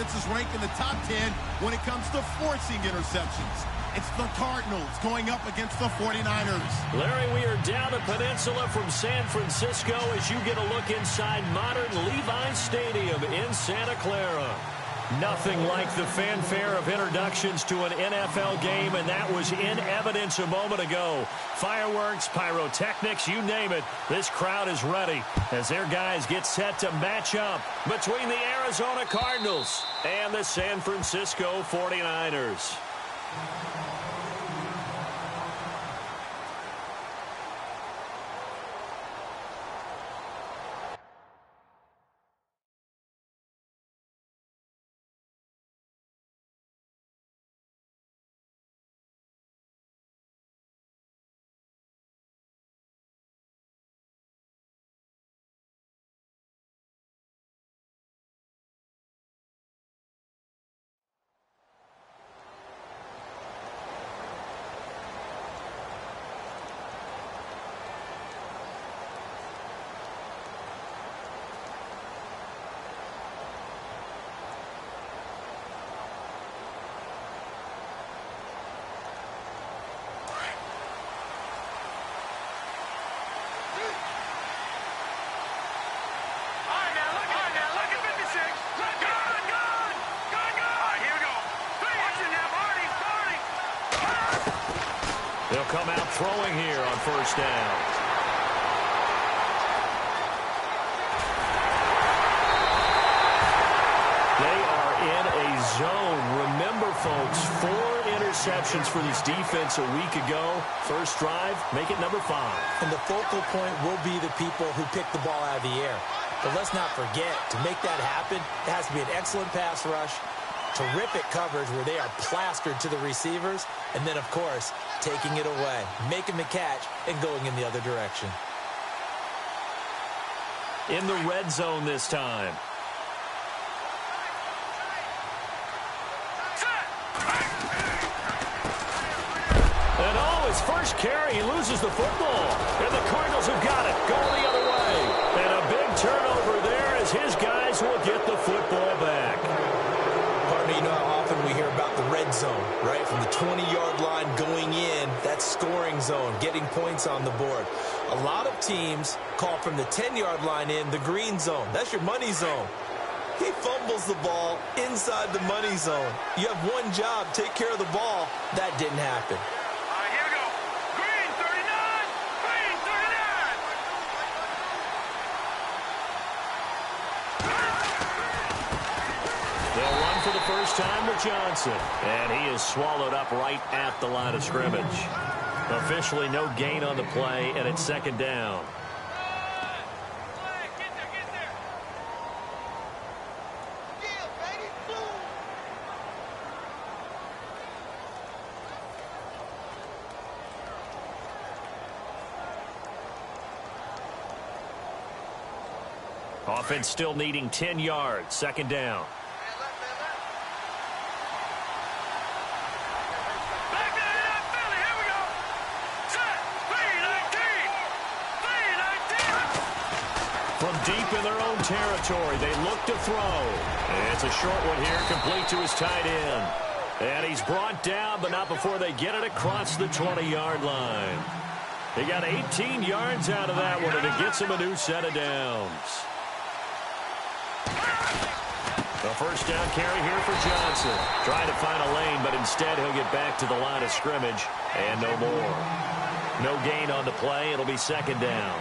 offenses rank in the top 10 when it comes to forcing interceptions. It's the Cardinals going up against the 49ers. Larry, we are down the peninsula from San Francisco as you get a look inside modern Levi Stadium in Santa Clara. Nothing like the fanfare of introductions to an NFL game, and that was in evidence a moment ago. Fireworks, pyrotechnics, you name it. This crowd is ready as their guys get set to match up between the Arizona Cardinals and the San Francisco 49ers. They'll come out throwing here on first down. They are in a zone. Remember, folks, 4 interceptions for this defense a week ago. First drive, make it number 5. And the focal point will be the people who pick the ball out of the air. But let's not forget, to make that happen, it has to be an excellent pass rush, terrific coverage where they are plastered to the receivers, and then, of course, taking it away, making the catch, and going in the other direction. In the red zone this time. And his first carry, he loses the football. And the Cardinals have got it, going the other way. And a big turnover there as his guys will get the football back. Partner, you know how often we hear about the red zone, right? From the 20-yard line going in, that's scoring zone, getting points on the board. A lot of teams call from the 10-yard line in the green zone. That's your money zone. He fumbles the ball inside the money zone. You have one job, take care of the ball. That didn't happen. Here we go. Green 39. Green 39. They'll run for the first time with Johnson. And he is swallowed up right at the line of scrimmage. Officially no gain on the play, and it's second down. Offense still needing 10 yards. Second down. From deep in their own territory, they look to throw. It's a short one here, complete to his tight end. And he's brought down, but not before they get it across the 20-yard line. He got 18 yards out of that one, and it gets him a new set of downs. The first down carry here for Johnson. Trying to find a lane, but instead he'll get back to the line of scrimmage, and no more. No gain on the play. It'll be second down.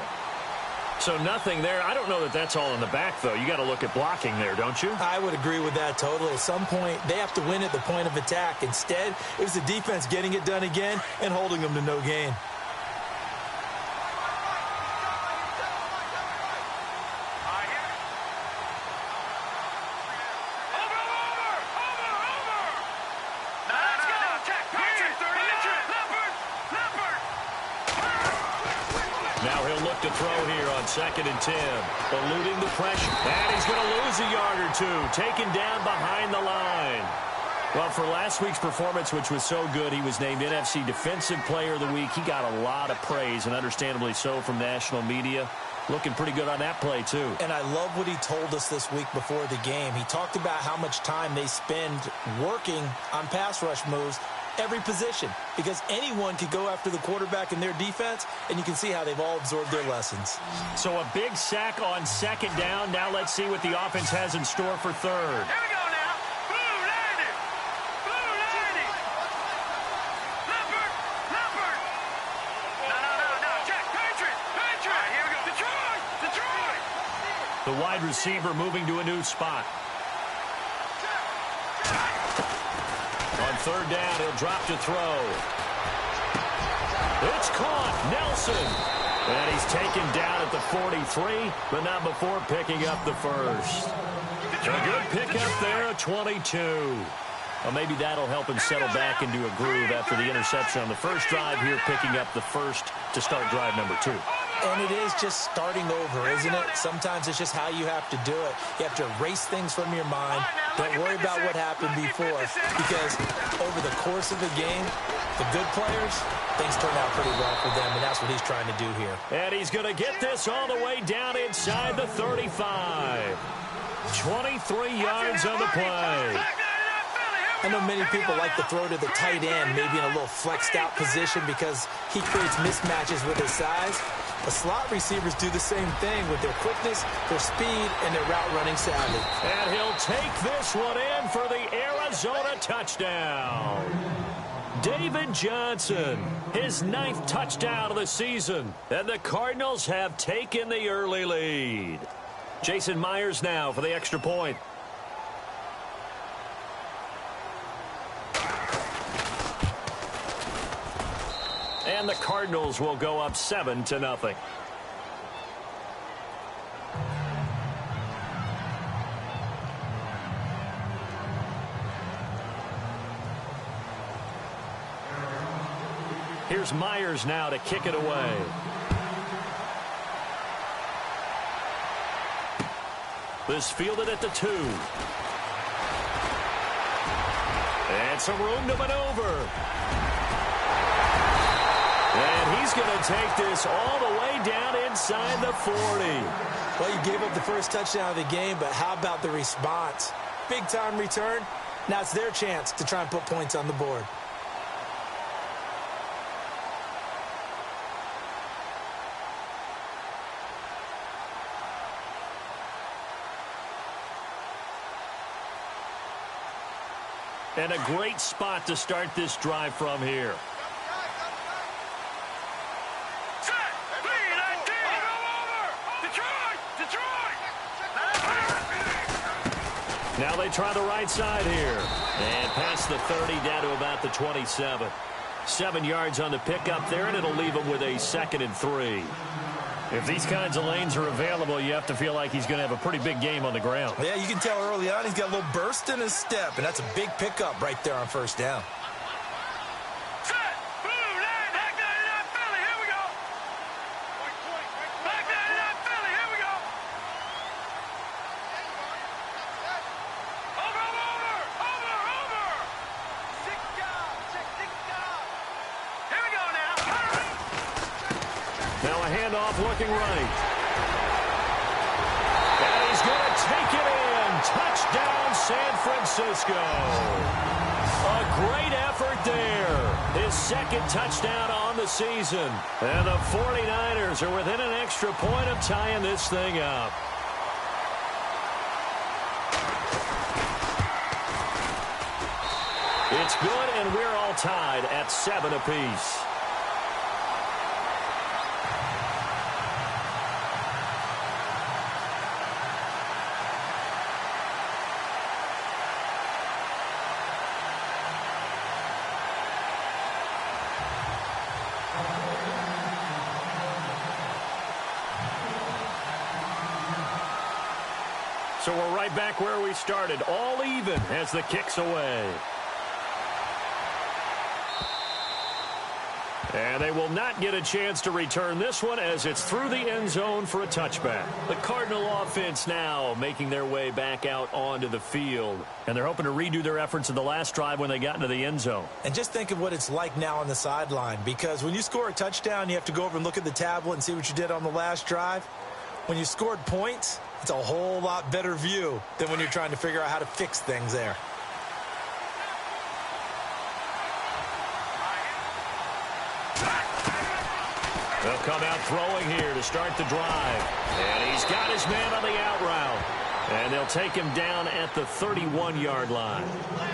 So nothing there. I don't know that that's all in the back, though. You got to look at blocking there, don't you? I would agree with that totally. At some point, they have to win at the point of attack. Instead, it was the defense getting it done again and holding them to no gain. To throw here on 2nd and 10. Eluding the pressure. And he's going to lose a yard or two. Taken down behind the line. Well, for last week's performance, which was so good, he was named NFC Defensive Player of the Week. He got a lot of praise, and understandably so, from national media. Looking pretty good on that play, too. And I love what he told us this week before the game. He talked about how much time they spend working on pass rush moves, every position, because anyone could go after the quarterback in their defense, and you can see how they've all absorbed their lessons. So a big sack on second down. Now let's see what the offense has in store for third. Here we go now. Blue 90. Blue 90. Leopard. Leopard. No. Check. Patriot. Patriot. All right, here we go. Detroit. Detroit. The wide receiver moving to a new spot. On third down, he'll drop to throw. It's caught. Nelson. And he's taken down at the 43, but not before picking up the first. A good pickup there, a 22. Well, maybe that'll help him settle back into a groove after the interception on the first drive here, picking up the first to start drive number 2. And it is just starting over, isn't it? Sometimes it's just how you have to do it. You have to erase things from your mind. Don't worry about what happened before, because over the course of the game, the good players, things turn out pretty well for them, and that's what he's trying to do here. And he's going to get this all the way down inside the 35. 23 yards on the play. I know many people like to throw to the tight end, maybe in a little flexed out position because he creates mismatches with his size. The slot receivers do the same thing with their quickness, their speed, and their route running savvy. And he'll take this one in for the Arizona touchdown. David Johnson, his 9th touchdown of the season. And the Cardinals have taken the early lead. Jason Myers now for the extra point. And the Cardinals will go up 7-0. Here's Myers now to kick it away. This fielded at the 2. And some room to maneuver. And he's going to take this all the way down inside the 40. Well, you gave up the first touchdown of the game, but how about the response? Big-time return. Now it's their chance to try and put points on the board. And a great spot to start this drive from here. Now they try the right side here. And past the 30 down to about the 27. 7 yards on the pickup there, and it'll leave him with a 2nd and 3. If these kinds of lanes are available, you have to feel like he's going to have a pretty big game on the ground. Yeah, you can tell early on he's got a little burst in his step, and that's a big pickup right there on first down. Looking right. And he's going to take it in. Touchdown, San Francisco. A great effort there. His 2nd touchdown on the season. And the 49ers are within an extra point of tying this thing up. It's good, and we're all tied at 7 apiece. So we're right back where we started, all even as the kick's away. And they will not get a chance to return this one as it's through the end zone for a touchback. The Cardinal offense now making their way back out onto the field. And they're hoping to redo their efforts in the last drive when they got into the end zone. And just think of what it's like now on the sideline, because when you score a touchdown, you have to go over and look at the tablet and see what you did on the last drive. When you scored points, it's a whole lot better view than when you're trying to figure out how to fix things there. They'll come out throwing here to start the drive. And he's got his man on the out route. And they'll take him down at the 31-yard line.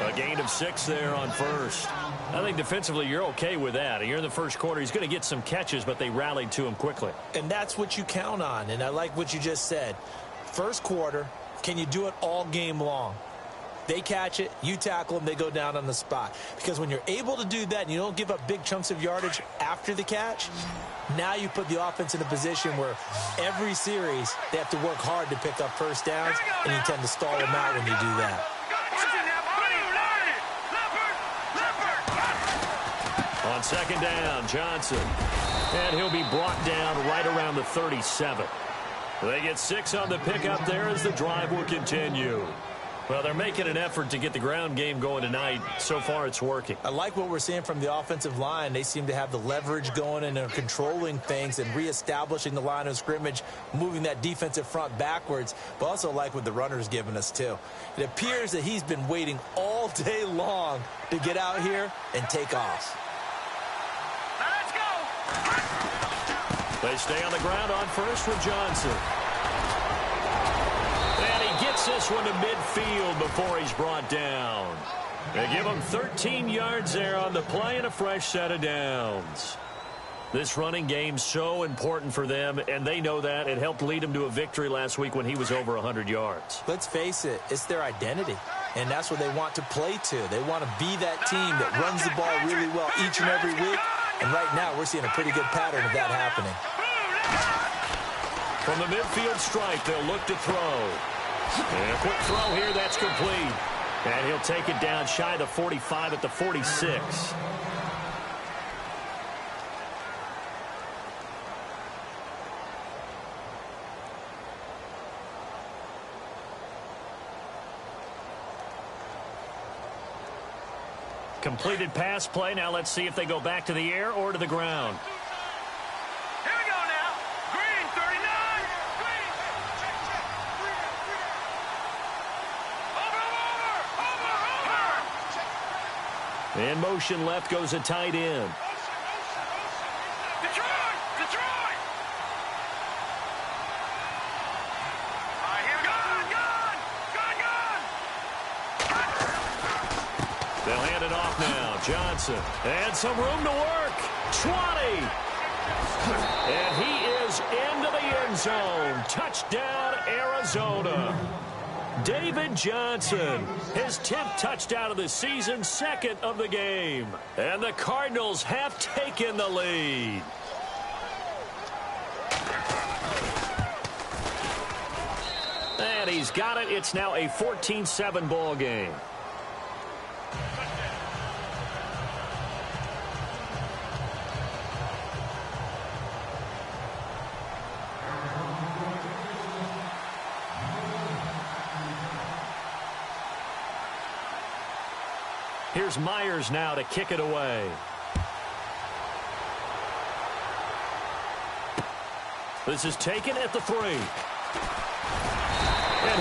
A gain of 6 there on first. I think defensively you're okay with that. You're in the first quarter. He's going to get some catches, but they rallied to him quickly. And that's what you count on. And I like what you just said. First quarter, can you do it all game long? They catch it, you tackle them, they go down on the spot. Because when you're able to do that and you don't give up big chunks of yardage after the catch, now you put the offense in a position where every series they have to work hard to pick up first downs, and you tend to stall them out when you do that. On second down, Johnson. And he'll be brought down right around the 37. They get 6 on the pickup there as the drive will continue. Well, they're making an effort to get the ground game going tonight. So far, it's working. I like what we're seeing from the offensive line. They seem to have the leverage going and are controlling things and reestablishing the line of scrimmage, moving that defensive front backwards, but also like what the runner's giving us, too. It appears that he's been waiting all day long to get out here and take off. Let's go! They stay on the ground on first with Johnson. Gets this one to midfield before he's brought down. They give him 13 yards there on the play and a fresh set of downs. This running game's so important for them, and they know that. It helped lead them to a victory last week when he was over 100 yards. Let's face it, it's their identity, and that's what they want to play to. They want to be that team that runs the ball really well each and every week, and right now we're seeing a pretty good pattern of that happening. From the midfield stripe, they'll look to throw. And a quick throw here, that's complete. And he'll take it down shy of the 45 at the 46. Completed pass play. Now let's see if they go back to the air or to the ground. Here we go now. Green, 39. In motion left goes a tight end. Detroit! Detroit! All right, here we go. Gun! They'll hand it off now. Johnson. And some room to work. 20. And he is into the end zone. Touchdown, Arizona. David Johnson, his 10th touchdown of the season, 2nd of the game. And the Cardinals have taken the lead. And he's got it. It's now a 14-7 ball game. Here's Myers now to kick it away. This is taken at the 3. And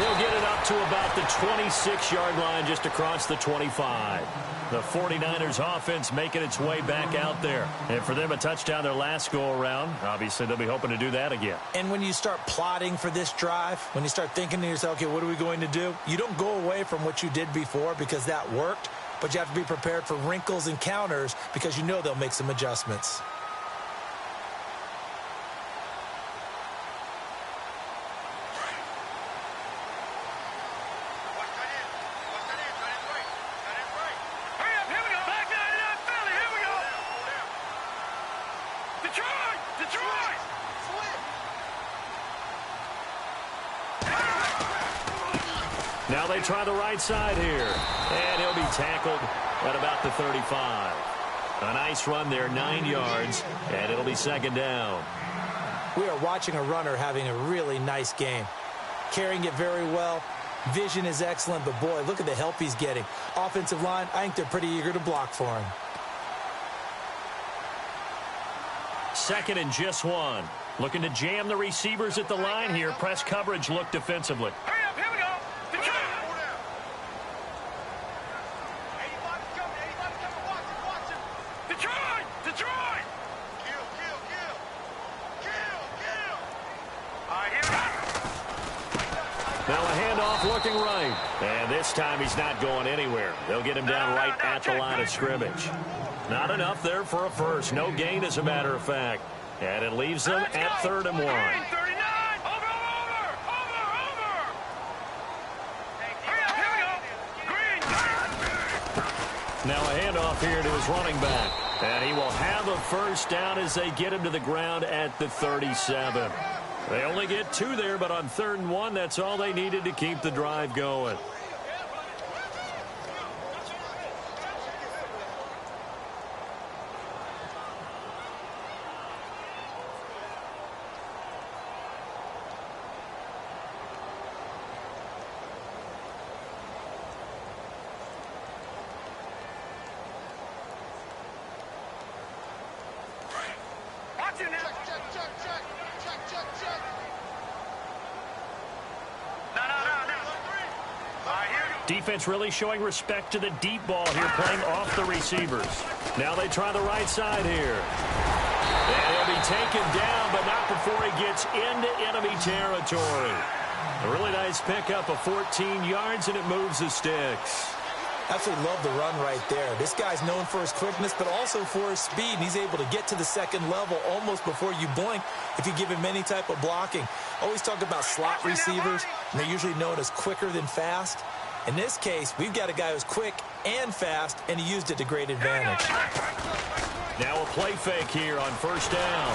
he'll get it up to about the 26-yard line, just across the 25. The 49ers offense making its way back out there. And for them, a touchdown their last go-around. Obviously, they'll be hoping to do that again. And when you start plotting for this drive, when you start thinking to yourself, okay, what are we going to do? You don't go away from what you did before because that worked. But you have to be prepared for wrinkles and counters because you know they'll make some adjustments. Hurry up, here we go. Back 99 Philly, here we go. Detroit! Detroit! Now they try the right side here. And he'll be tackled at about the 35. A nice run there, 9 yards, and it'll be 2nd down. We are watching a runner having a really nice game. Carrying it very well. Vision is excellent, but boy, look at the help he's getting. Offensive line, I think they're pretty eager to block for him. 2nd and just 1. Looking to jam the receivers at the line here. Press coverage look defensively. Hurry up, here we go. Detroit. Detroit! Detroit! Kill. All right, here we go. Now a handoff looking right. And this time he's not going anywhere. They'll get him down right at the line of scrimmage. Not enough there for a first. No gain, as a matter of fact. And it leaves them at 3rd and 1. 39. Over. Hurry up, here we go. Green. Now a handoff here to his running back. And he will have a first down as they get him to the ground at the 37. They only get 2 there, but on 3rd and 1, that's all they needed to keep the drive going. Watch it now. Check. No. All right, here we go. Defense really showing respect to the deep ball here, playing off the receivers. Now they try the right side here. And he'll be taken down, but not before he gets into enemy territory. A really nice pickup of 14 yards, and it moves the sticks. Absolutely love the run right there. This guy's known for his quickness, but also for his speed. And he's able to get to the 2nd level almost before you blink if you give him any type of blocking. Always talk about slot receivers, and they're usually known as quicker than fast. In this case, we've got a guy who's quick and fast, and he used it to great advantage. Now a play fake here on 1st down.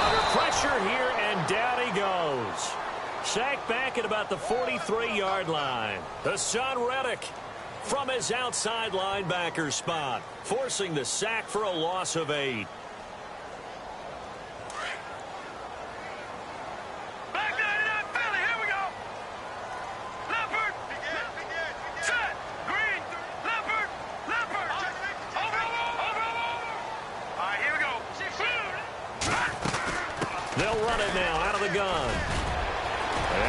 Under pressure here, and down he goes. Sacked back at about the 43-yard line. Hassan Reddick from his outside linebacker spot, forcing the sack for a loss of 8. Back 99, Philly, here we go. Leopard. Set. Green. Leopard. Over. All right, here we go. They'll run it now out of the gun.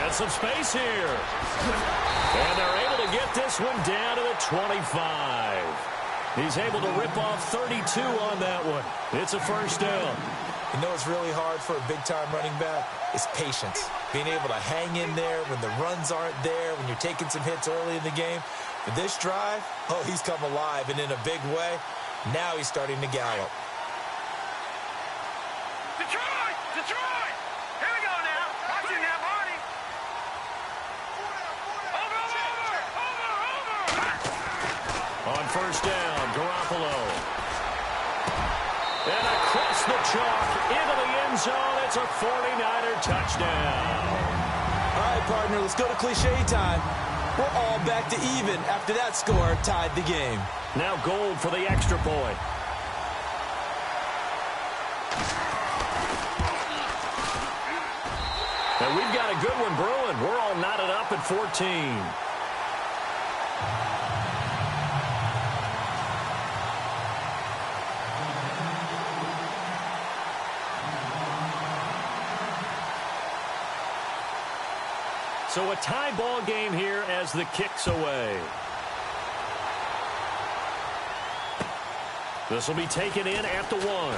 And some space here. And they're able to get this one down to the 25. He's able to rip off 32 on that one. It's a first down. You know what's really hard for a big-time running back? It's patience. Being able to hang in there when the runs aren't there, when you're taking some hits early in the game. For this drive, he's come alive, and in a big way. Now he's starting to gallop. Detroit! Here we go now. Watch it now, Barney. Over. On 1st down, Garoppolo. And across the chalk into the end zone. It's a 49er touchdown. All right, partner, let's go to cliche time. We're all back to even after that score tied the game. Now Gold for the extra point. And we've got a good one brewing. We're all knotted up at 14. So a tie ball game here as the kick's away. This will be taken in at the 1.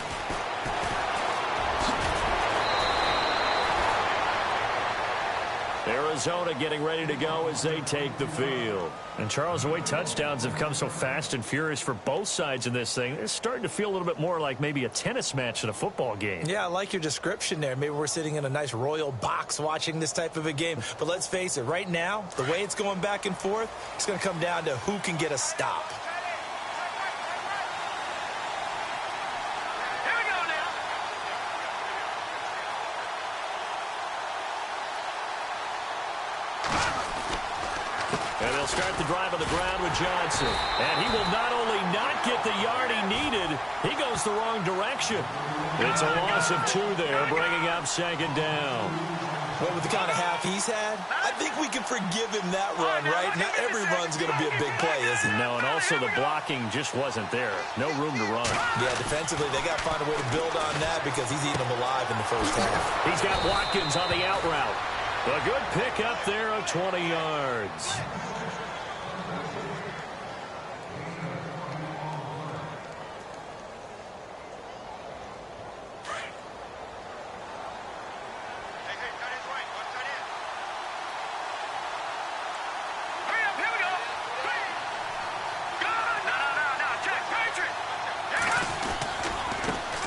Arizona getting ready to go as they take the field. And Charles, the way touchdowns have come so fast and furious for both sides in this thing, it's starting to feel a little bit more like maybe a tennis match than a football game. Yeah, I like your description there. Maybe we're sitting in a nice royal box watching this type of a game. But let's face it, right now, the way it's going back and forth, it's going to come down to who can get a stop. And they'll start the drive on the ground with Johnson. And he will not only not get the yard he needed, he goes the wrong direction. It's a loss of 2 there, bringing up 2nd down. Well, with the kind of half he's had, I think we can forgive him that run, right? Not every run's going to be a big play, is it? No, and also the blocking just wasn't there. No room to run. Yeah, defensively, they got to find a way to build on that because he's eating them alive in the first half. He's got Watkins on the out route. A good pick up there of 20 yards.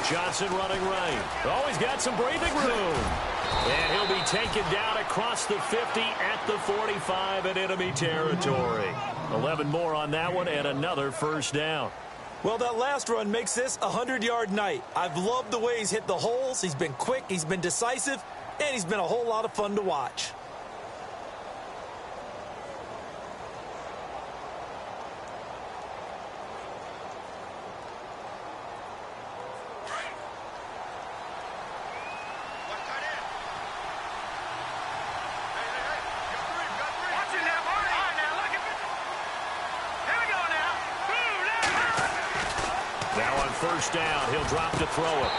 Johnson running right. Always got some breathing room. And he'll be taken down across the 50 at the 45 in enemy territory. 11 more on that one and another first down. Well, that last run makes this a 100-yard night. I've loved the way he's hit the holes. He's been quick, he's been decisive, and he's been a whole lot of fun to watch. First down, he'll drop to throw it.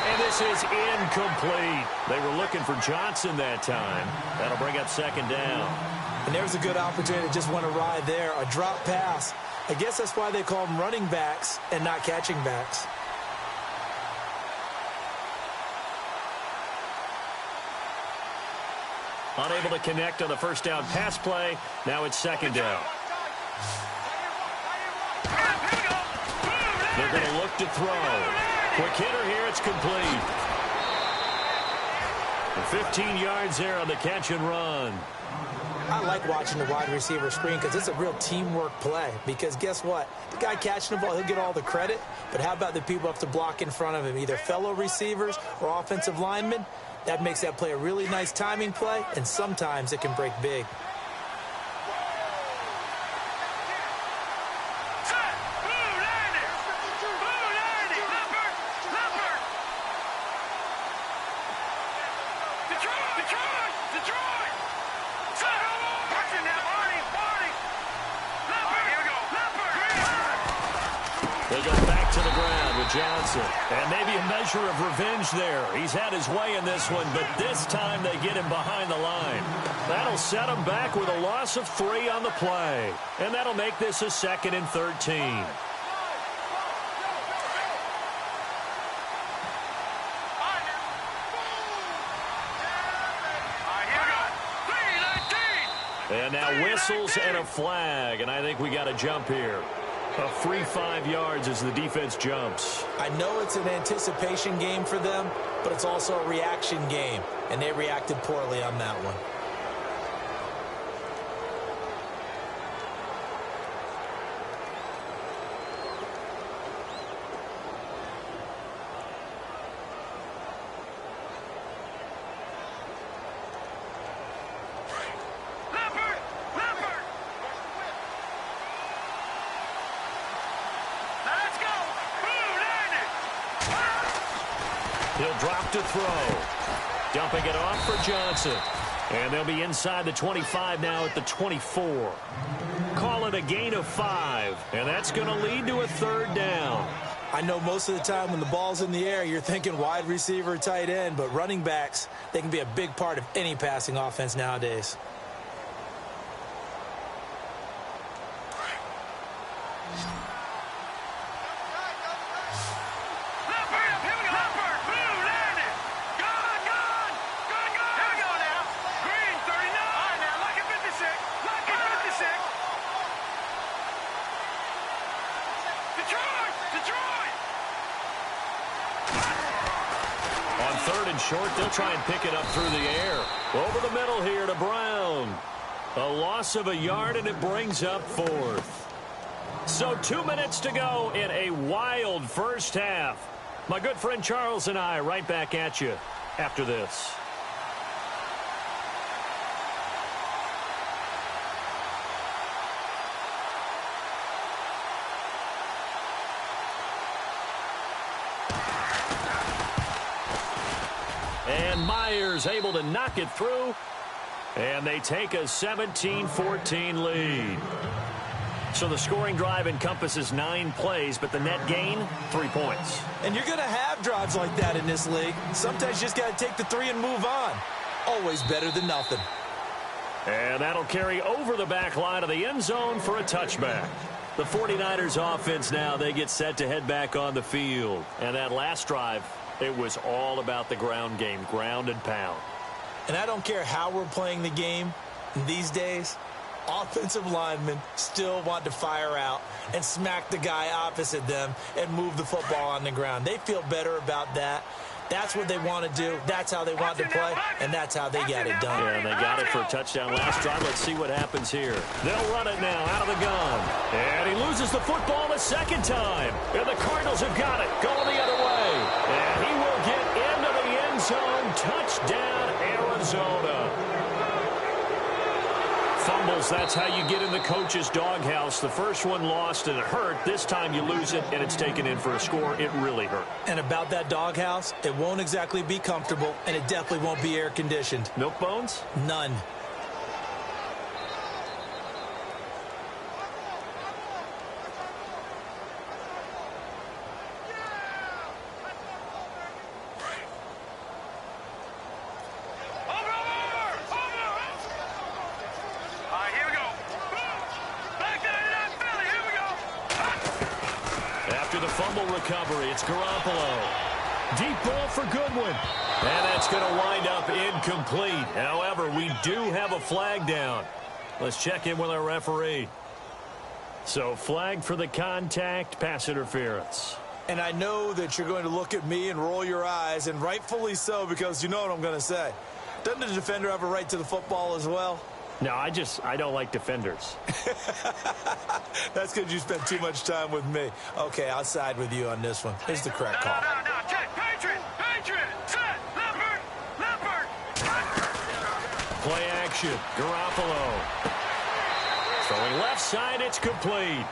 And this is incomplete. They were looking for Johnson that time. That'll bring up second down. And there's a good opportunity to just want to ride there. A drop pass. I guess that's why they call them running backs and not catching backs. Unable to connect on the first down pass play. Now it's second down. They're going to look to throw. Quick hitter here. It's complete. 15 yards there on the catch and run. I like watching the wide receiver screen because it's a real teamwork play. Because guess what? The guy catching the ball, he'll get all the credit. But how about the people who have to block in front of him, either fellow receivers or offensive linemen? That makes that play a really nice timing play, and sometimes it can break big. Johnson. And maybe a measure of revenge there. He's had his way in this one, but this time they get him behind the line. That'll set him back with a loss of 3 on the play. And that'll make this a 2nd and 13. And now whistles and a flag, and I think we got a jump here. A free 5 yards as the defense jumps. I know it's an anticipation game for them, but it's also a reaction game, and they reacted poorly on that one. He'll drop to throw. Dumping it off for Johnson. And they'll be inside the 25 now at the 24. Call it a gain of 5. And that's going to lead to a 3rd down. I know most of the time when the ball's in the air, you're thinking wide receiver, tight end. But running backs, they can be a big part of any passing offense nowadays. Short, they'll try and pick it up through the air. Over the middle here to Brown. A loss of a yard, and it brings up 4th. So 2 minutes to go in a wild first half. My good friend Charles and I right back at you after this. And Myers able to knock it through. And they take a 17-14 lead. So the scoring drive encompasses 9 plays, but the net gain, 3 points. And you're going to have drives like that in this league. Sometimes you just got to take the 3 and move on. Always better than nothing. And that'll carry over the back line of the end zone for a touchback. The 49ers offense now, they get set to head back on the field. And that last drive, it was all about the ground game, ground and pound. And I don't care how we're playing the game these days, offensive linemen still want to fire out and smack the guy opposite them and move the football on the ground. They feel better about that. That's what they want to do. That's how they want to play, and that's how they got it done. Yeah, and they got it for a touchdown last drive. Let's see what happens here. They'll run it now out of the gun. And he loses the football the second time. And the Cardinals have got it, going the other way. And he will get into the end zone. Touchdown, Arizona. Fumbles, that's how you get in the coach's doghouse. The first one lost and it hurt. This time you lose it and it's taken in for a score. It really hurt. And about that doghouse, it won't exactly be comfortable, and it definitely won't be air-conditioned. Milk bones? None. Recovery. It's Garoppolo. Deep ball for Goodwin. And that's going to wind up incomplete. However, we do have a flag down. Let's check in with our referee. So, flag for the contact, pass interference. And I know that you're going to look at me and roll your eyes, and rightfully so, because you know what I'm going to say. Doesn't the defender have a right to the football as well? No, I don't like defenders. That's because you spent too much time with me. Okay, I'll side with you on this one. Here's the correct call. No, check. Patriot, set, Leopard. Play action, Garoppolo. Throwing left side, it's complete.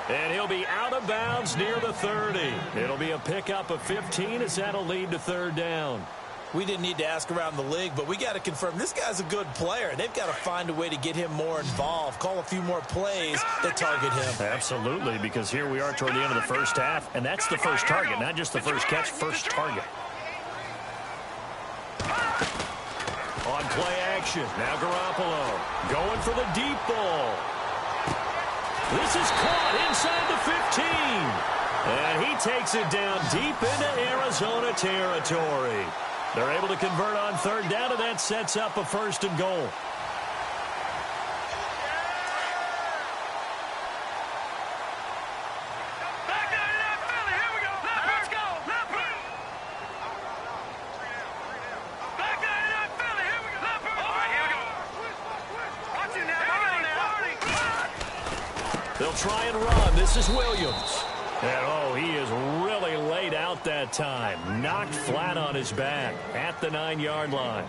And he'll be out of bounds near the 30. It'll be a pickup of 15 as that'll lead to third down. We didn't need to ask around the league, but we got to confirm this guy's a good player. They've got to find a way to get him more involved, call a few more plays that target him. Absolutely, because here we are toward the end of the first half, and that's the first target, not just the first catch, first target. On play action, now Garoppolo going for the deep ball. This is caught inside the 15, and he takes it down deep into Arizona territory. They're able to convert on third down, and that sets up a 1st and goal. Back down to that Philly. Here we go. Let's go. Leopard. Back down to that Philly. Here we go. Leopard. All right, here we go. Watch it now. They'll try and run. This is Williams. And, he is really laid out that time. Knocked flat on his back at the 9-yard line.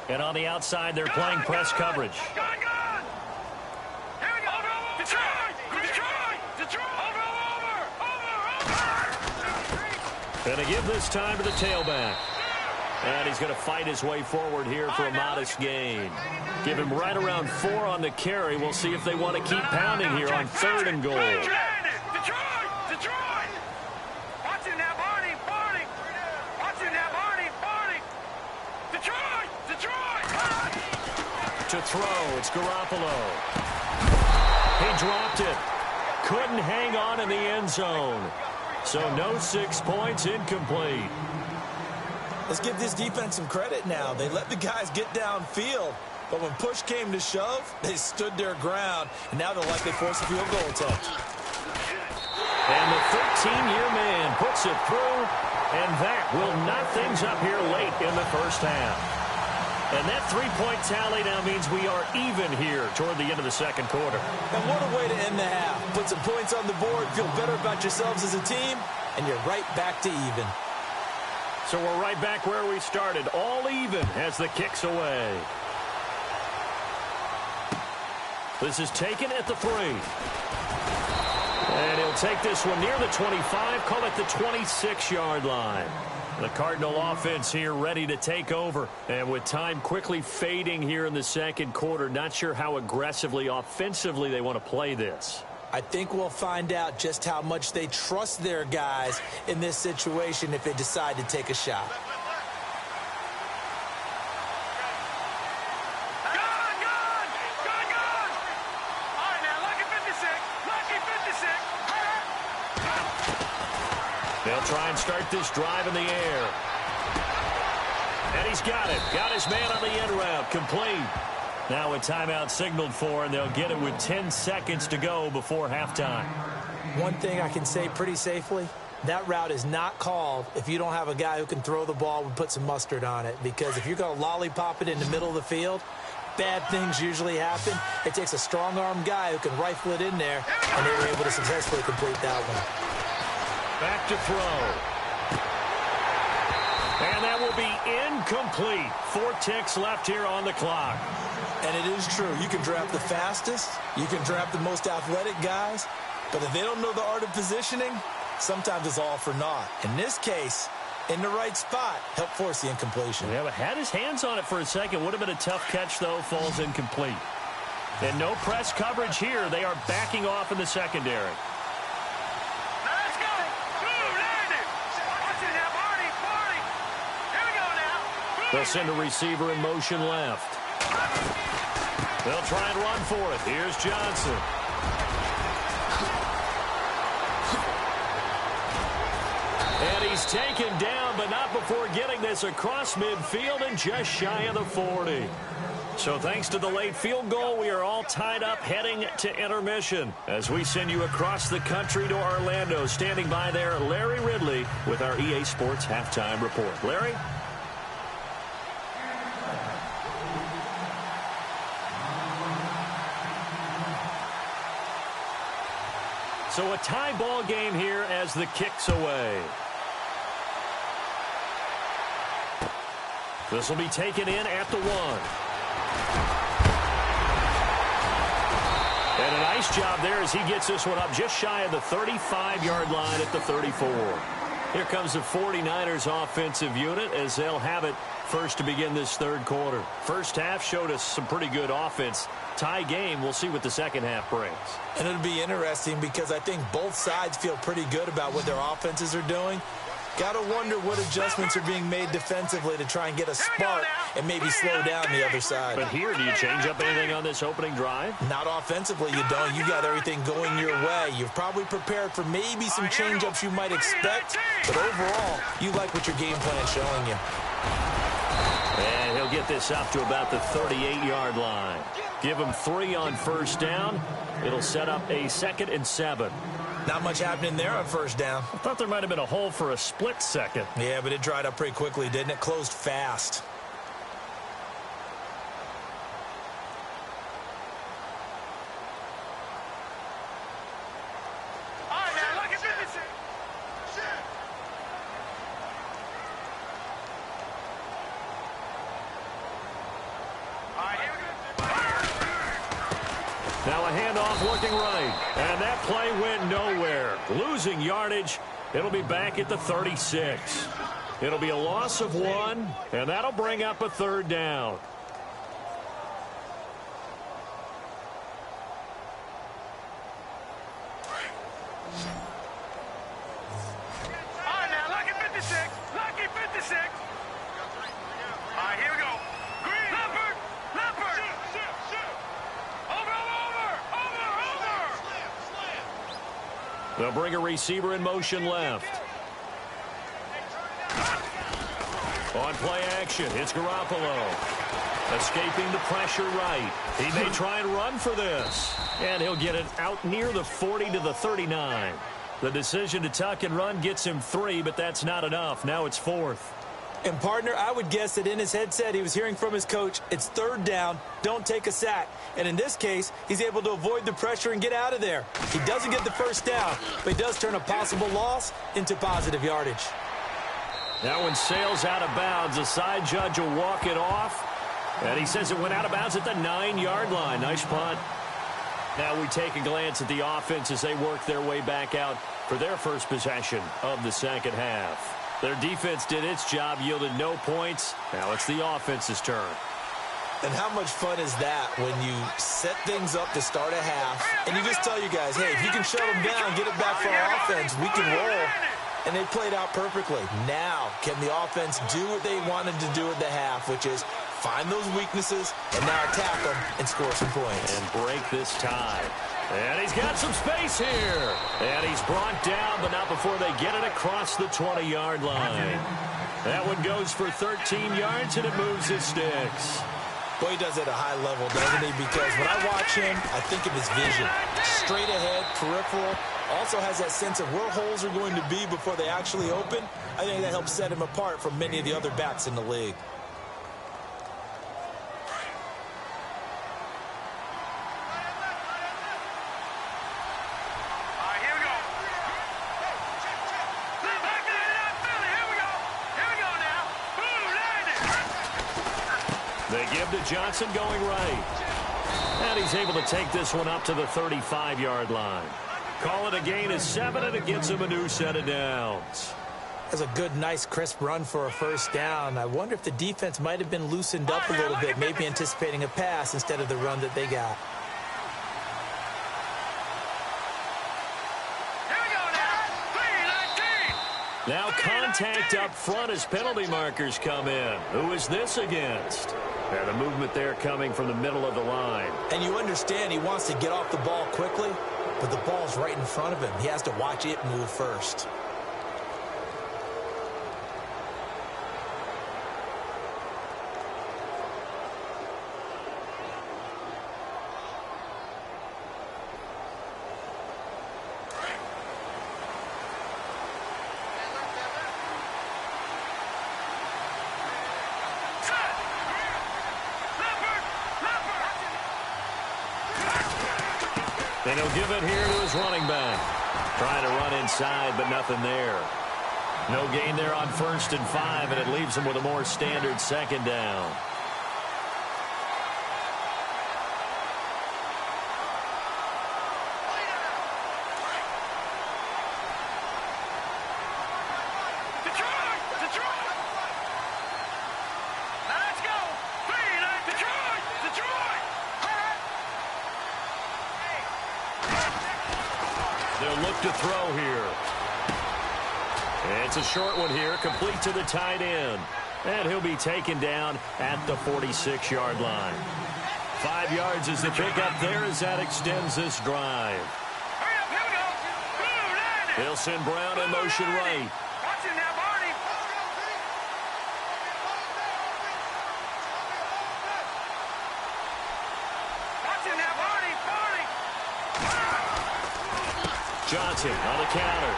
And on the outside, they're playing press coverage. Good. Here we go. Detroit. Over. And to give this time to the tailback. And he's going to fight his way forward here for a modest gain. Give him right around 4 on the carry. We'll see if they want to keep pounding here on 3rd and goal. Detroit. Watch it now, Barney. Watch it now, Barney. Detroit. To throw, it's Garoppolo. He dropped it. Couldn't hang on in the end zone. So no 6 points, incomplete. Let's give this defense some credit now. They let the guys get downfield, but when push came to shove, they stood their ground, and now they'll likely force a field goal attempt. And the 13-year man puts it through, and that will knot things up here late in the first half. And that 3-point tally now means we are even here toward the end of the second quarter. And what a way to end the half. Put some points on the board, feel better about yourselves as a team, and you're right back to even. So we're right back where we started, all even as the kick's away. This is taken at the 3. And he'll take this one near the 25, call it the 26-yard line. The Cardinal offense here ready to take over. And with time quickly fading here in the second quarter, not sure how aggressively, offensively they want to play this. I think we'll find out just how much they trust their guys in this situation if they decide to take a shot. They'll try and start this drive in the air. And he's got it. Got his man on the end route. Complete. Now a timeout signaled for, and they'll get it with 10 seconds to go before halftime. One thing I can say pretty safely, that route is not called if you don't have a guy who can throw the ball and put some mustard on it. Because if you're going to lollipop it in the middle of the field, bad things usually happen. It takes a strong-armed guy who can rifle it in there, and they were able to successfully complete that one. Back to throw. And that will be incomplete. 4 ticks left here on the clock. And it is true. You can draft the fastest. You can draft the most athletic guys. But if they don't know the art of positioning, sometimes it's all for naught. In this case, in the right spot, helped force the incompletion. Yeah, but had his hands on it for a second. Would have been a tough catch, though. Falls incomplete. And no press coverage here. They are backing off in the secondary. They'll send a receiver in motion left. They'll try and run for it. Here's Johnson. And he's taken down, but not before getting this across midfield and just shy of the 40. So thanks to the late field goal, we are all tied up heading to intermission. As we send you across the country to Orlando, standing by there, Larry Ridley with our EA Sports Halftime Report. Larry? So a tie ball game here as the kick's away. This will be taken in at the 1. And a nice job there as he gets this one up just shy of the 35-yard line at the 34. Here comes the 49ers offensive unit as they'll have it first to begin this third quarter. First half showed us some pretty good offense. Tie game, we'll see what the second half brings. And it'll be interesting because I think both sides feel pretty good about what their offenses are doing. Got to wonder what adjustments are being made defensively to try and get a spark and maybe slow down the other side. But here, do you change up anything on this opening drive? Not offensively, you don't. You got everything going your way. You've probably prepared for maybe some change-ups you might expect, but overall, you like what your game plan is showing you. And he'll get this up to about the 38-yard line. Give him 3 on first down. It'll set up a 2nd and 7. Not much happening there on first down. I thought there might have been a hole for a split second. Yeah, but it dried up pretty quickly, didn't it? Closed fast. Now a handoff looking right. And that play went nowhere. Losing yardage. It'll be back at the 36. It'll be a loss of 1, and that'll bring up a 3rd down. They'll bring a receiver in motion left. On play action, it's Garoppolo. Escaping the pressure right. He may try and run for this. And he'll get it out near the 40 to the 39. The decision to tuck and run gets him 3, but that's not enough. Now it's 4th. And, partner, I would guess that in his headset he was hearing from his coach, it's 3rd down, don't take a sack. And in this case, he's able to avoid the pressure and get out of there. He doesn't get the first down, but he does turn a possible loss into positive yardage. That one sails out of bounds. The side judge will walk it off. And he says it went out of bounds at the 9-yard line. Nice punt. Now we take a glance at the offense as they work their way back out for their first possession of the second half. Their defense did its job, yielded no points. Now it's the offense's turn. And how much fun is that when you set things up to start a half, and you just tell you guys, hey, if you can shut them down, get it back for our offense, we can roll. And they played out perfectly. Now, can the offense do what they wanted to do at the half, which is find those weaknesses and now attack them and score some points. And break this tie. And he's got some space here. And he's brought down, but not before they get it across the 20-yard line. That one goes for 13 yards, and it moves his sticks. Boy, he does it at a high level, doesn't he? Because when I watch him, I think of his vision. Straight ahead, peripheral. Also has that sense of where holes are going to be before they actually open. I think that helps set him apart from many of the other backs in the league. They give to Johnson going right. And he's able to take this one up to the 35-yard line. Call it a gain of 7, and it gets him a new set of downs. That's a good, nice, crisp run for a first down. I wonder if the defense might have been loosened up a little bit, maybe anticipating a pass instead of the run that they got. Now contact up front as penalty markers come in. Who is this against? And the movement there coming from the middle of the line. And you understand he wants to get off the ball quickly, but the ball's right in front of him. He has to watch it move first. And he'll give it here to his running back. Trying to run inside, but nothing there. No gain there on 1st and 5, and it leaves him with a more standard second down. They'll look to throw here. It's a short one here, complete to the tight end. And he'll be taken down at the 46-yard line. 5 yards is the pickup there as that extends this drive. They'll send Brown in motion right. Johnson on the counter.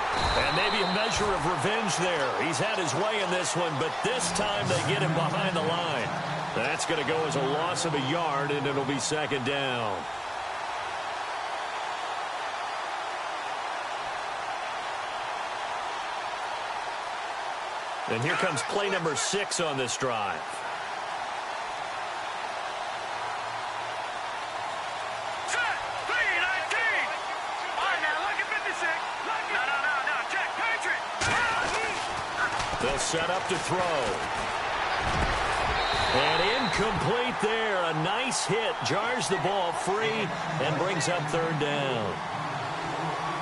And maybe a measure of revenge there. He's had his way in this one, but this time they get him behind the line. That's going to go as a loss of a yard, and it'll be second down. And here comes play number 6 on this drive. They'll set up to throw. And incomplete there. A nice hit. Jars the ball free and brings up third down.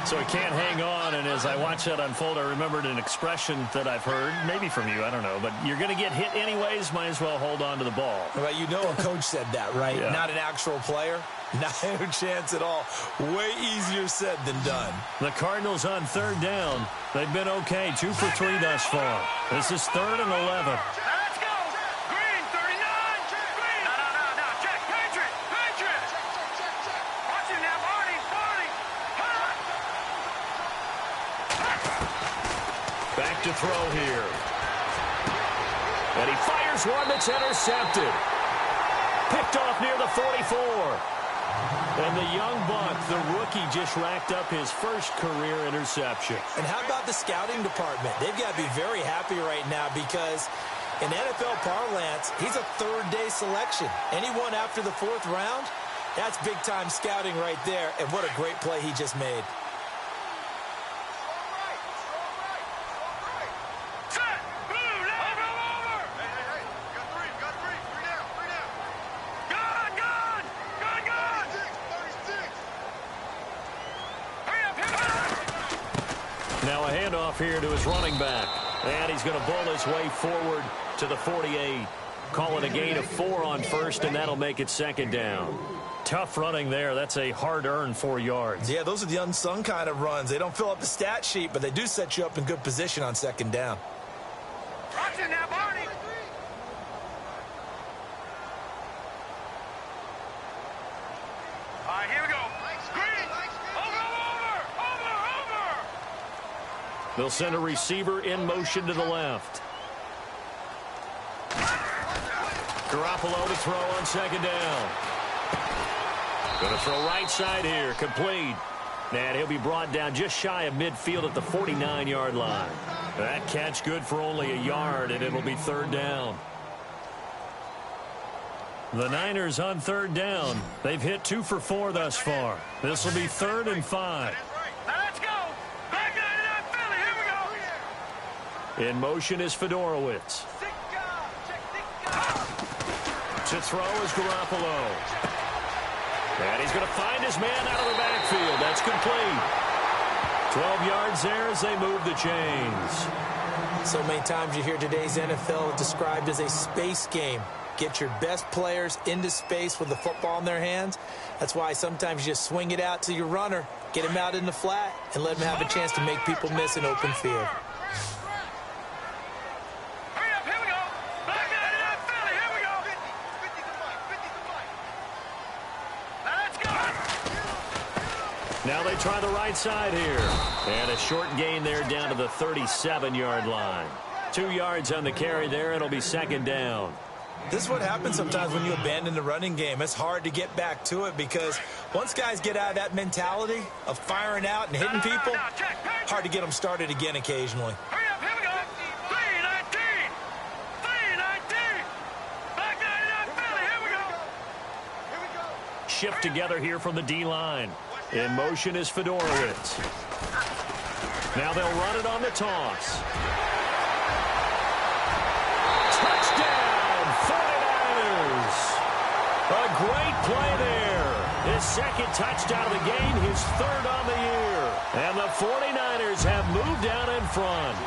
So he can't hang on, and as I watch that unfold, I remembered an expression that I've heard, maybe from you, I don't know, but you're going to get hit anyways, might as well hold on to the ball. Well, you know a coach said that, right? Yeah. Not an actual player. Not a chance at all. Way easier said than done. The Cardinals on third down. They've been okay, 2 for 3 thus far. This is 3rd and 11. Back to throw here. And he fires one that's intercepted. Picked off near the 44. And the young buck, the rookie, just racked up his first career interception. And how about the scouting department? They've got to be very happy right now because in NFL parlance, he's a third-day selection. Anyone after the 4th round, That's big-time scouting right there, and what a great play he just made. Set! Blue, left! Over! Hey. Got three down. Gun! Gun! 36! Hurry up! Now a handoff here to his running back. And he's going to bowl his way forward to the 48. Call it a gain of 4 on first, and that'll make it second down. Tough running there. That's a hard-earned 4 yards. Yeah, those are the unsung kind of runs. They don't fill up the stat sheet, but they do set you up in good position on second down. Watch it now, Barney! All right, here we go. Green! Over! They'll send a receiver in motion to the left. Garoppolo to throw on second down. Going to throw right side here. Complete. And he'll be brought down just shy of midfield at the 49-yard line. That catch good for only a yard, and it'll be third down. The Niners on third down. They've hit 2 for 4 thus far. This will be 3rd and 5. Now let's go! Back nine and Philly, here we go! In motion is Fedorowicz. To throw is Garoppolo. And he's going to find his man out of the backfield. That's complete. 12 yards there as they move the chains. So many times you hear today's NFL described as a space game. Get your best players into space with the football in their hands. That's why sometimes you just swing it out to your runner, get him out in the flat, and let him have a chance to make people miss an open field. Hurry up, here we go! Back nine and Philly, here we go! Now let's go! Now they try the right side here. And a short gain there down to the 37-yard line. 2 yards on the carry there. It'll be second down. This is what happens sometimes when you abandon the running game. It's hard to get back to it because once guys get out of that mentality of firing out and hitting people, hard to get them started again occasionally. Hurry up, here we go! 3-19! Back nine and Philly, here we go! Shift together here from the D-line. In motion is Fedorowicz. Now they'll run it on the toss. Touchdown, 49ers! A great play there. His second touchdown of the game, his 3rd on the year. And the 49ers have moved down in front.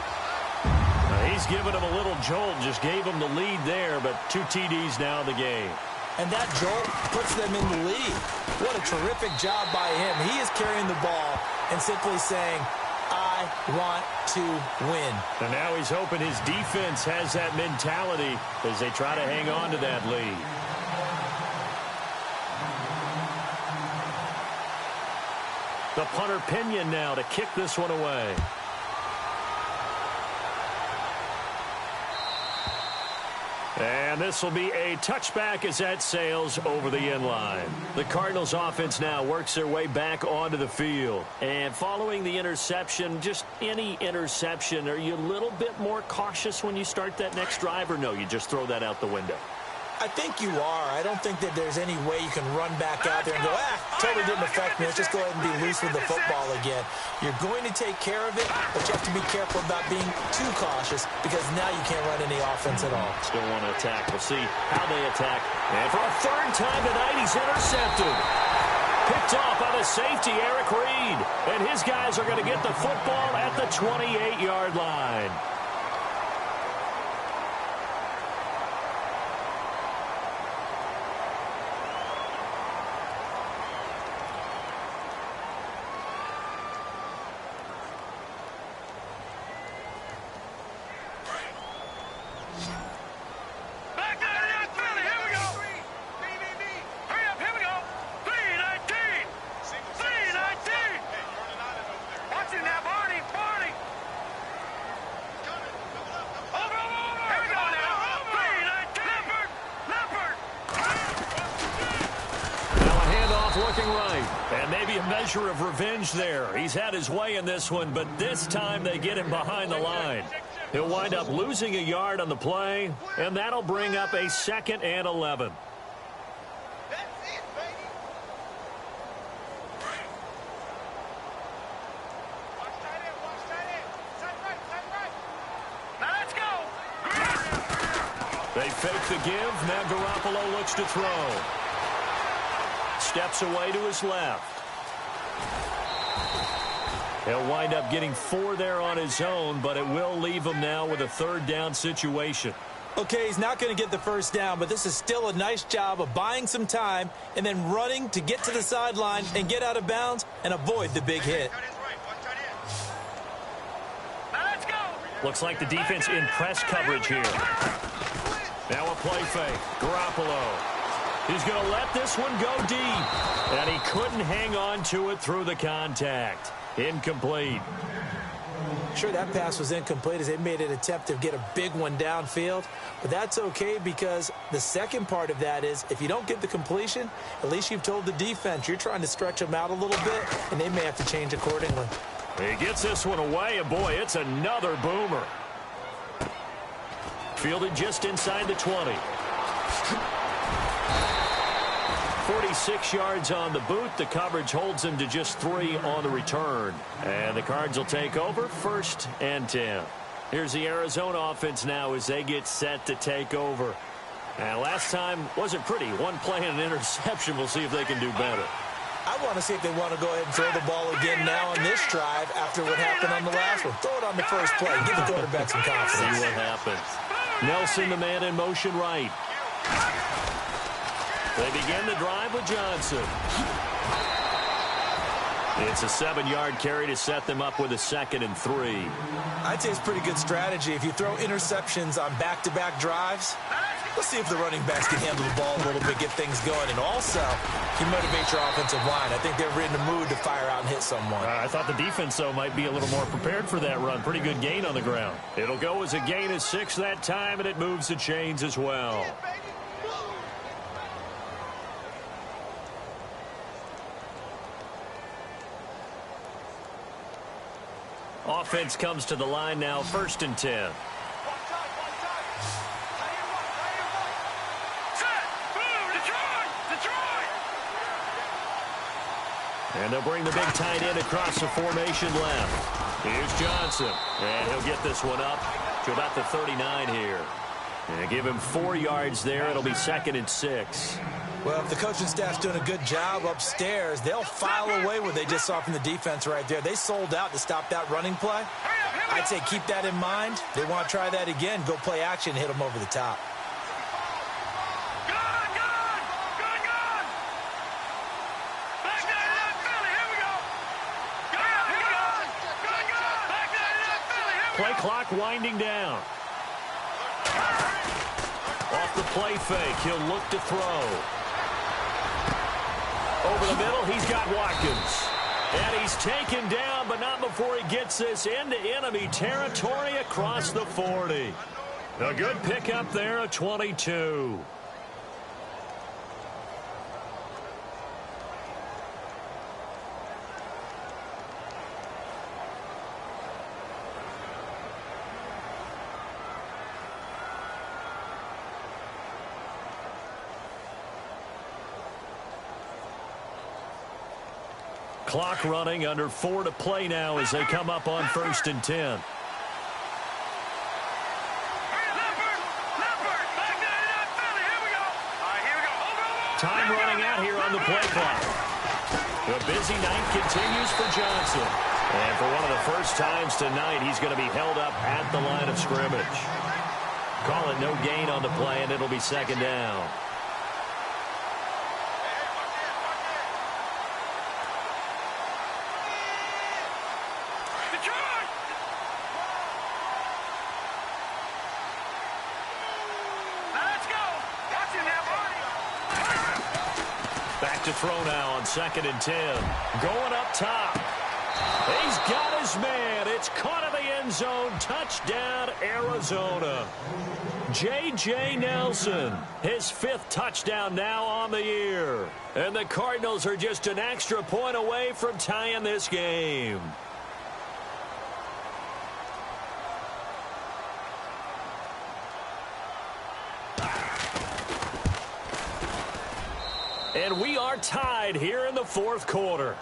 He's given him a little jolt, just gave him the lead there, but 2 TDs now in the game. And that jolt puts them in the lead. What a terrific job by him. He is carrying the ball and simply saying, I want to win. And now he's hoping his defense has that mentality as they try to hang on to that lead. The punter Pinion now to kick this one away. And this will be a touchback as that sails over the end line. The Cardinals offense now works their way back onto the field. And following the interception, just any interception, are you a little bit more cautious when you start that next drive, or no, you just throw that out the window? I think you are. I don't think that there's any way you can run back out there and go, totally didn't affect me. Let's just go ahead and be loose with the football again. You're going to take care of it, but you have to be careful about being too cautious because now you can't run any offense at all. Still want to attack. We'll see how they attack. And for a 3rd time tonight, he's intercepted. Picked off by the safety, Eric Reed. And his guys are going to get the football at the 28-yard line. Of revenge there. He's had his way in this one, but this time they get him behind the line. He'll wind up losing a yard on the play, and that'll bring up a 2nd and 11. fake the give. Now Garoppolo looks to throw. Steps away to his left. He'll wind up getting 4 there on his own, but it will leave him now with a 3rd down situation. Okay, he's not going to get the first down, but this is still a nice job of buying some time and then running to get to the sideline and get out of bounds and avoid the big hit. Looks like the defense in press coverage here. Now a play fake. Garoppolo. He's going to let this one go deep. And he couldn't hang on to it through the contact. Incomplete. Sure, that pass was incomplete as they made an attempt to get a big one downfield. But that's okay because the second part of that is if you don't get the completion, at least you've told the defense you're trying to stretch them out a little bit, and they may have to change accordingly. He gets this one away, and boy, it's another boomer. Fielded just inside the 20. 46 yards on the boot. The coverage holds him to just 3 on the return. And the Cards will take over 1st and 10. Here's the Arizona offense now as they get set to take over. And last time wasn't pretty. 1 play and an interception. We'll see if they can do better. I want to see if they want to go ahead and throw the ball again now on this drive after what happened on the last one. Throw it on the first play. Give the quarterback some confidence. See what happens. Nelson, the man in motion right. They begin the drive with Johnson. It's a 7-yard carry to set them up with a 2nd and 3. I'd say it's pretty good strategy. If you throw interceptions on back-to-back drives, let's see if the running backs can handle the ball a little bit, get things going. And also, you motivate your offensive line. I think they're in the mood to fire out and hit someone. I thought the defense, though, might be a little more prepared for that run. Pretty good gain on the ground. It'll go as a gain of 6 that time, and it moves the chains as well. Offense comes to the line now, 1st and 10. And they'll bring the big tight end across the formation left. Here's Johnson. And he'll get this one up to about the 39 here. And give him 4 yards there. It'll be 2nd and 6. Well, if the coaching staff's doing a good job upstairs, they'll file away what they just saw from the defense right there. They sold out to stop that running play. I'd say keep that in mind. They want to try that again. Go play action and hit them over the top. Play clock winding down. Off the play fake, he'll look to throw. Over the middle, he's got Watkins. And he's taken down, but not before he gets this into enemy territory across the 40. A good pickup there at 22. Clock running, under 4 to play now as they come up on 1st and 10. Time running out here on the play clock. The busy night continues for Johnson. And for one of the first times tonight, he's going to be held up at the line of scrimmage. Call it no gain on the play, and it'll be 2nd down. Back to throw now on 2nd and 10. Going up top. He's got his man. It's caught in the end zone. Touchdown, Arizona. J.J. Nelson, his 5th touchdown now on the year. And the Cardinals are just an extra point away from tying this game. And we are tied here in the 4th quarter.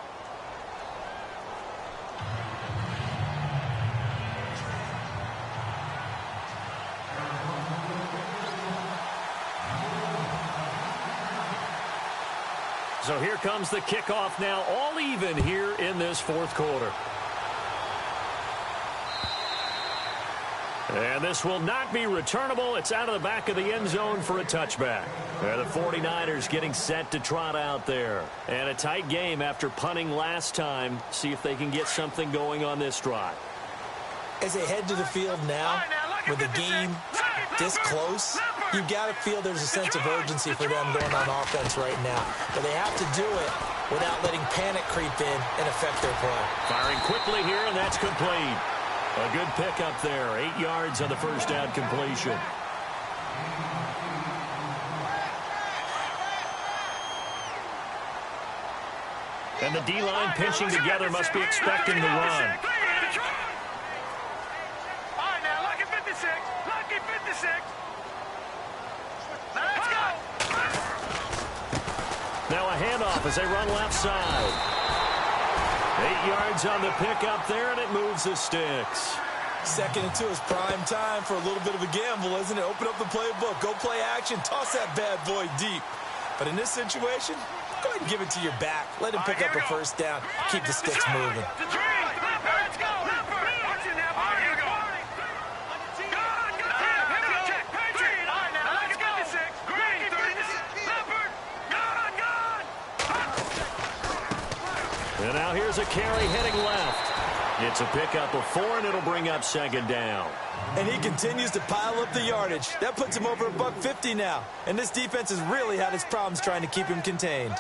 So here comes the kickoff now, all even here in this fourth quarter. And this will not be returnable. It's out of the back of the end zone for a touchback. The 49ers getting set to trot out there. And a tight game after punting last time. See if they can get something going on this drive. As they head to the field now, with the game this close, you've got to feel there's a sense of urgency for them going on offense right now. But they have to do it without letting panic creep in and affect their play. Firing quickly here, and that's complete. A good pickup there. 8 yards on the first down completion. And the D-line pinching together must be expecting the run. Now a handoff as they run left side. 8 yards on the pickup there, and it moves the sticks. 2nd and 2 is prime time for a little bit of a gamble, isn't it? Open up the playbook, go play action, toss that bad boy deep. But in this situation, go ahead and give it to your back. Let him pick up a first down. Keep the sticks moving. And now here's a carry heading left. It's a pickup of 4, and it'll bring up 2nd down. And he continues to pile up the yardage. That puts him over $150 now. And this defense has really had its problems trying to keep him contained.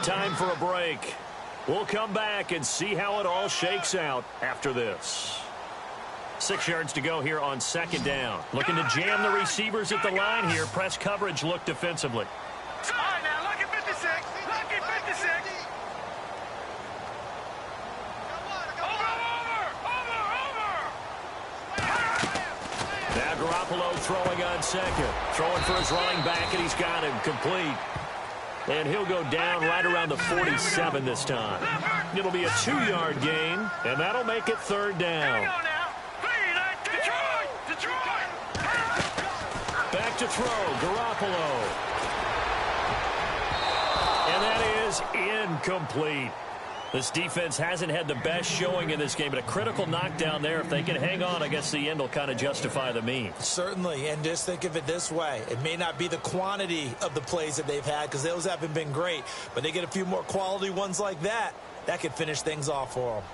Time for a break. We'll come back and see how it all shakes out after this. 6 yards to go here on 2nd down. Looking to jam the receivers at the line here. Press coverage look defensively. All right, now, lucky 56. Lucky 56. Now Garoppolo throwing on 2nd. Throwing for his running back, and he's got him complete. And he'll go down right around the 47 this time. It'll be a 2-yard gain, and that'll make it 3rd down. Back to throw, Garoppolo. And that is incomplete. This defense hasn't had the best showing in this game, but a critical knockdown there. If they can hang on, I guess the end will kind of justify the means. Certainly, and just think of it this way. It may not be the quantity of the plays that they've had because those haven't been great, but they get a few more quality ones like that. That could finish things off for them.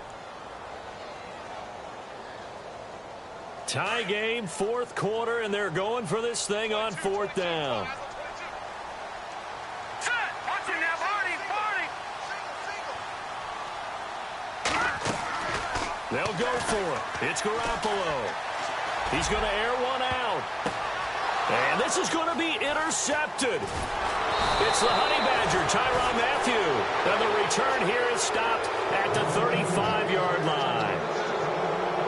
Tie game, 4th quarter, and they're going for this thing on 4th down. They'll go for it. It's Garoppolo. He's going to air one out. And this is going to be intercepted. It's the Honey Badger, Tyrann Mathieu. And the return here is stopped at the 35-yard line.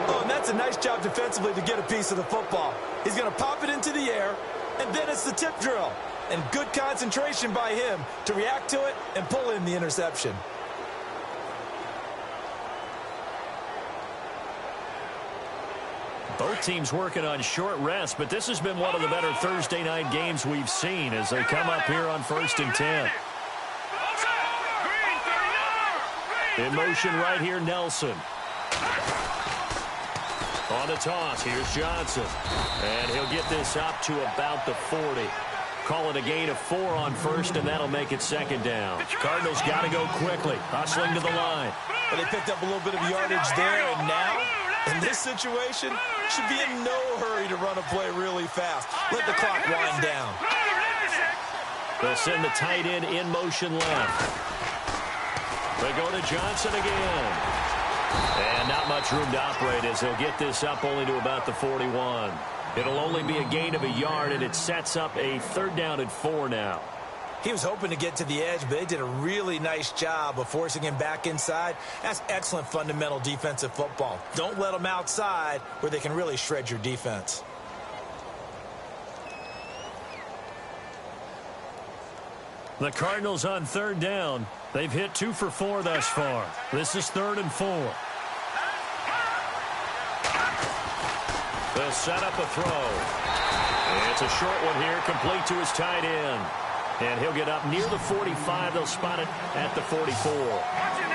Oh, and that's a nice job defensively to get a piece of the football. He's going to pop it into the air, and then it's the tip drill. And good concentration by him to react to it and pull in the interception. Both teams working on short rest, but this has been one of the better Thursday night games we've seen as they come up here on 1st and 10. In motion right here, Nelson. On the toss, here's Johnson. And he'll get this up to about the 40. Call it a gain of 4 on 1st, and that'll make it 2nd down. Cardinals got to go quickly, hustling to the line. But they picked up a little bit of yardage there, and now, in this situation, should be in no hurry to run a play really fast. Let the clock wind down. They'll send the tight end in motion left. They go to Johnson again. And not much room to operate as they'll get this up only to about the 41. It'll only be a gain of a yard, and it sets up a 3rd down and 4 now. He was hoping to get to the edge, but they did a really nice job of forcing him back inside. That's excellent fundamental defensive football. Don't let them outside where they can really shred your defense. The Cardinals on third down. They've hit 2 for 4 thus far. This is 3rd and 4. They'll set up a throw. It's a short one here, complete to his tight end. And he'll get up near the 45. They'll spot it at the 44.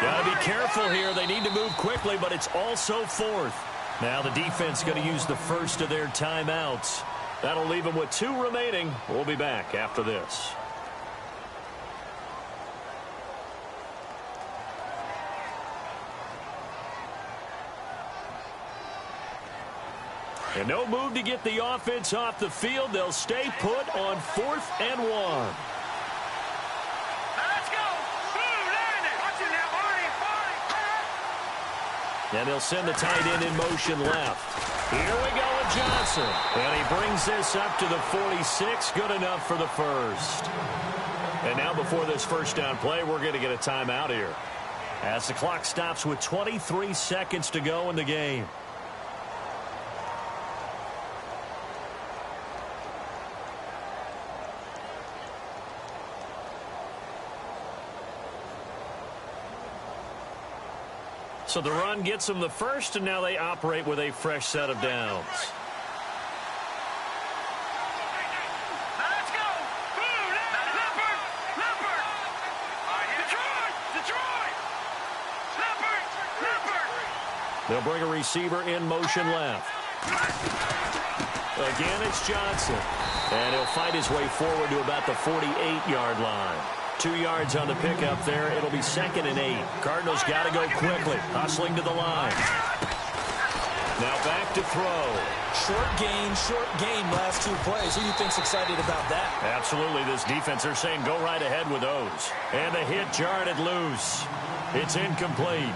Got to be careful here. They need to move quickly, but it's also 4th. Now the defense going to use the first of their timeouts. That'll leave them with 2 remaining. We'll be back after this. And no move to get the offense off the field. They'll stay put on 4th and 1. Let's go. Boom, landed. Watch it now, Barney. And they'll send the tight end in motion left. Here we go with Johnson. And he brings this up to the 46. Good enough for the first. And now before this first down play, we're going to get a timeout here, as the clock stops with 23 seconds to go in the game. So the run gets them the first, and now they operate with a fresh set of downs. Let's go. Boom, Leopard. Leopard. Detroit. Leopard. They'll bring a receiver in motion left. Again, it's Johnson. And he'll fight his way forward to about the 48-yard line. 2 yards on the pickup there. It'll be 2nd and 8. Cardinals got to go quickly. Hustling to the line. Now back to throw. Short gain last 2 plays. Who do you think's excited about that? Absolutely. This defense, they're saying go right ahead with those. And the hit jarred it loose. It's incomplete.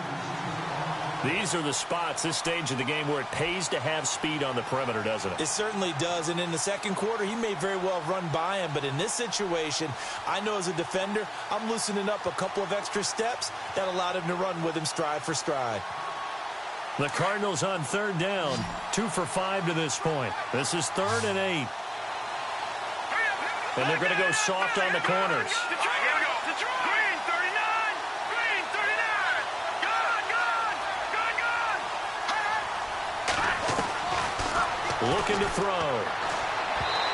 These are the spots, this stage of the game, where it pays to have speed on the perimeter, doesn't it? It certainly does. And in the second quarter, he may very well run by him. But in this situation, I know as a defender, I'm loosening up a couple of extra steps that allowed him to run with him stride for stride. The Cardinals on third down, 2 for 5 to this point. This is 3rd and 8. And they're going to go soft on the corners. Green 39. Green 39. Gone. Looking to throw.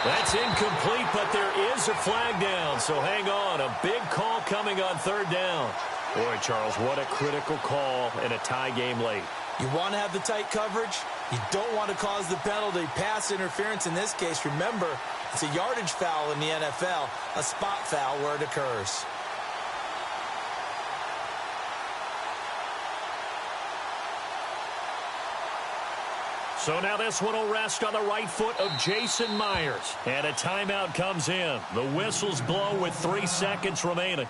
That's incomplete, but there is a flag down, so hang on. A big call coming on third down. Boy, Charles, what a critical call in a tie game late. You want to have the tight coverage. You don't want to cause the penalty. Pass interference in this case. Remember, it's a yardage foul in the NFL, a spot foul where it occurs. So now this one will rest on the right foot of Jason Myers. And a timeout comes in. The whistles blow with 3 seconds remaining.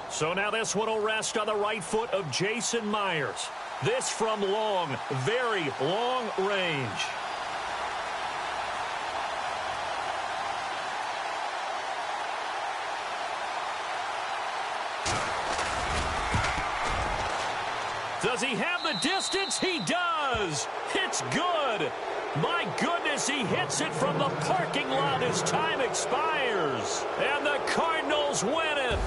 So now this one will rest on the right foot of Jason Myers. This from long, very long range. Does he have the distance? He does. It's good. My goodness, he hits it from the parking lot as time expires. And the Cardinals win it.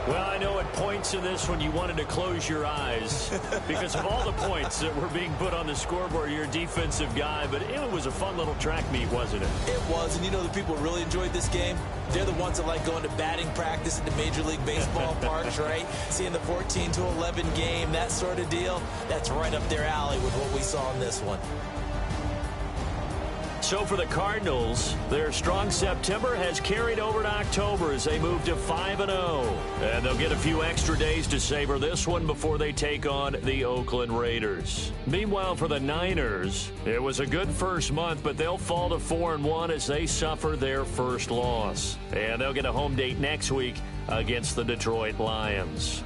Well, I know at points in this one you wanted to close your eyes because of all the points that were being put on the scoreboard. You're a defensive guy, but it was a fun little track meet, wasn't it? It was, and you know the people who really enjoyed this game? They're the ones that like going to batting practice at the Major League Baseball parks, right? Seeing the 14-11 game, that sort of deal. That's right up their alley with what we saw in this one. So for the Cardinals, their strong September has carried over to October as they move to 5-0. And they'll get a few extra days to savor this one before they take on the Oakland Raiders. Meanwhile, for the Niners, it was a good first month, but they'll fall to 4-1 as they suffer their first loss. And they'll get a home date next week against the Detroit Lions.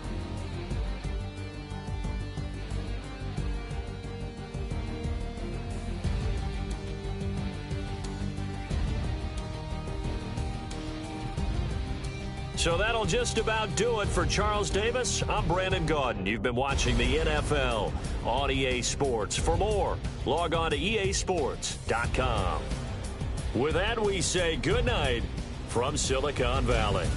So that'll just about do it for Charles Davis. I'm Brandon Gaudin. You've been watching the NFL on EA Sports. For more, log on to easports.com. With that, we say good night from Silicon Valley.